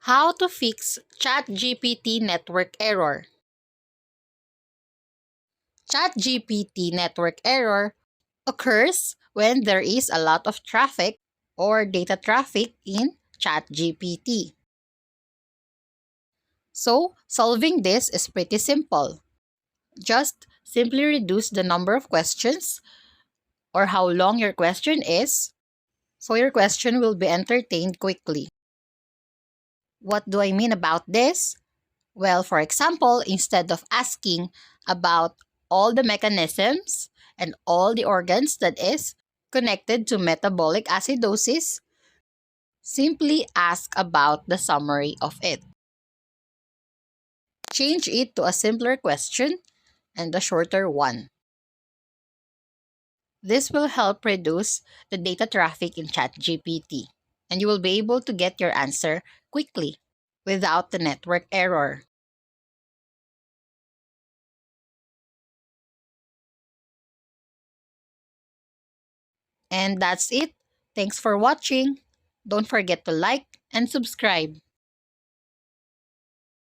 How to fix ChatGPT network error. ChatGPT network error occurs when there is a lot of traffic or data traffic in ChatGPT. So, solving this is pretty simple. Just simply reduce the number of questions or how long your question is, so your question will be entertained quickly. What do I mean about this? Well, for example, instead of asking about all the mechanisms and all the organs that is connected to metabolic acidosis, simply ask about the summary of it. Change it to a simpler question and a shorter one. This will help reduce the data traffic in ChatGPT, and you will be able to get your answer quickly without the network error. And that's it. Thanks for watching. Don't forget to like and subscribe.